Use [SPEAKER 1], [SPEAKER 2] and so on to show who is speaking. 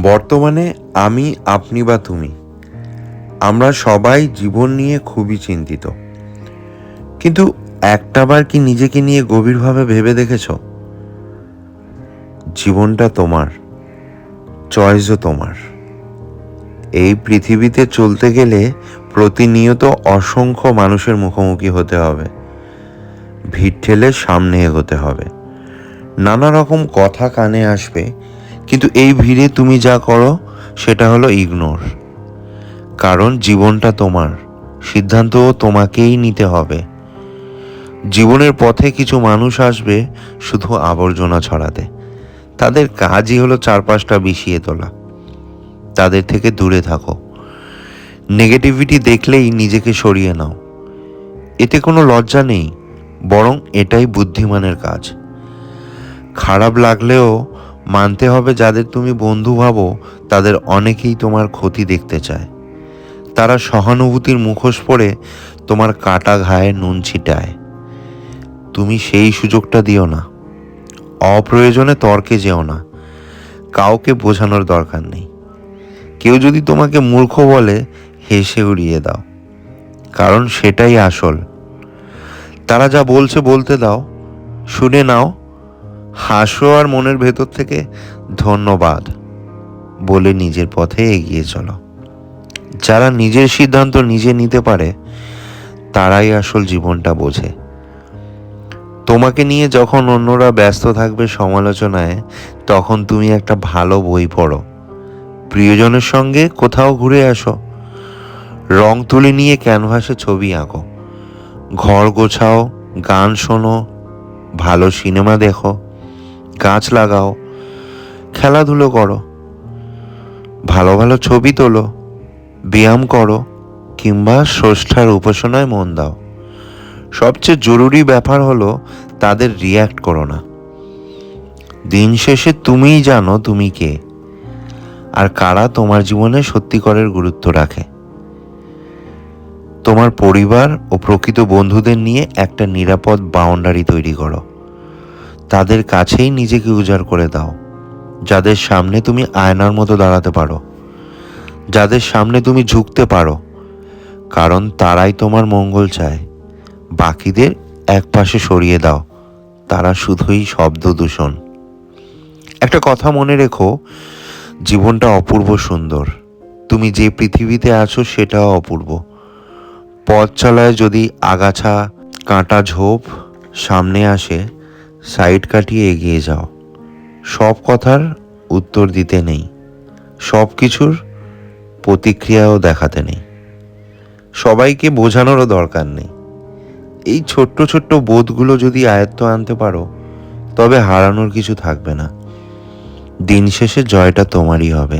[SPEAKER 1] বর্তমানে আমি, আপনি বা তুমি, আমরা সবাই জীবন নিয়ে খুবই চিন্তিত। কিন্তু একটাবার কি নিজেকে নিয়ে গভীরভাবে ভেবে দেখেছ? জীবনটা তোমার, চয়েসও তোমার। এই পৃথিবীতে চলতে গেলে প্রতিনিয়ত অসংখ্য মানুষের মুখোমুখি হতে হবে, ভিড় ঠেলে সামনে এগোতে হবে। নানা রকম কথা কানে আসবে, কিন্তু এই ভিড়ে তুমি যা করো সেটা হলো ইগনোর। কারণ জীবনটা তোমার, সিদ্ধান্তও তোমাকেই নিতে হবে। জীবনের পথে কিছু মানুষ আসবে শুধু আবর্জনা ছড়াতে। তাদের কাজই হলো চারপাশটা বিষিয়ে তোলা। তাদের থেকে দূরে থাকো। নেগেটিভিটি দেখলেই নিজেকে সরিয়ে নাও। এতে কোনো লজ্জা নেই, বরং এটাই বুদ্ধিমানের কাজ। খারাপ লাগলেও মানতে হবে, যাদের তুমি বন্ধু ভাবো তাদের অনেকেই তোমার ক্ষতি দেখতে চায়। তারা সহানুভূতির মুখোশ পরে তোমার কাটা ঘায়ে নুন ছিটায়। তুমি সেই সুযোগটা দিও না। অপ্রয়োজনে তর্কে যেও না। কাউকে বোঝানোর দরকার নেই। কেউ যদি তোমাকে মূর্খ বলে, হেসে উড়িয়ে দাও, কারণ সেটাই আসল। তারা যা বলছে বলতে দাও, শুনে নাও, হাসো আর মনের ভেতর থেকে ধন্যবাদ বলে নিজের পথে এগিয়ে চলো। যারা নিজের সিদ্ধান্ত নিজে নিতে পারে তারাই আসল জীবনটা বোঝে। তোমাকে নিয়ে যখন অন্যরা ব্যস্ত থাকবে সমালোচনায়, তখন তুমি একটা ভালো বই পড়ো, প্রিয়জনের সঙ্গে কোথাও ঘুরে আসো, রং তুলি নিয়ে ক্যানভাসে ছবি আঁকো, ঘর গোছাও, গান শোনো, ভালো সিনেমা দেখো, গাছ লাগাও, খেলাধুলো করো, ভালো ভালো ছবি তোলো, ব্যায়াম করো, কিংবা স্রষ্টার উপাসনায় মন দাও। সবচেয়ে জরুরি ব্যাপার হলো তাদের রিয়্যাক্ট করো না। দিন শেষে তুমিই জানো তুমি কে, আর কারা তোমার জীবনে সত্যিকারের গুরুত্ব রাখে। তোমার পরিবার ও প্রকৃত বন্ধুদের নিয়ে একটা নিরাপদ বাউন্ডারি তৈরি করো। তাদের কাছেই নিজেকে উজাড় করে দাও, যাদের সামনে তুমি আয়নার মতো দাঁড়াতে পারো, যাদের সামনে তুমি ঝুঁকতে পারো, কারণ তারাই তোমার মঙ্গল চায়। বাকিদের একপাশে সরিয়ে দাও, তারা শুধুই শব্দ দূষণ। একটা কথা মনে রেখো, জীবনটা অপূর্ব সুন্দর। তুমি যে পৃথিবীতে আছো সেটাও অপূর্ব। পথ চলায় যদি আগাছা, কাঁটা, ঝোপ সামনে আসে, সাইড কাটিয়ে এগিয়ে যাও। সব কথার উত্তর দিতে নেই, সব কিছুর প্রতিক্রিয়াও দেখাতে নেই, সবাইকে বোঝানোরও দরকার নেই। এই ছোট্ট ছোট্ট বোধগুলো যদি আয়ত্ত আনতে পারো, তবে হারানোর কিছু থাকবে না। দিন শেষে জয়টা তোমারই হবে।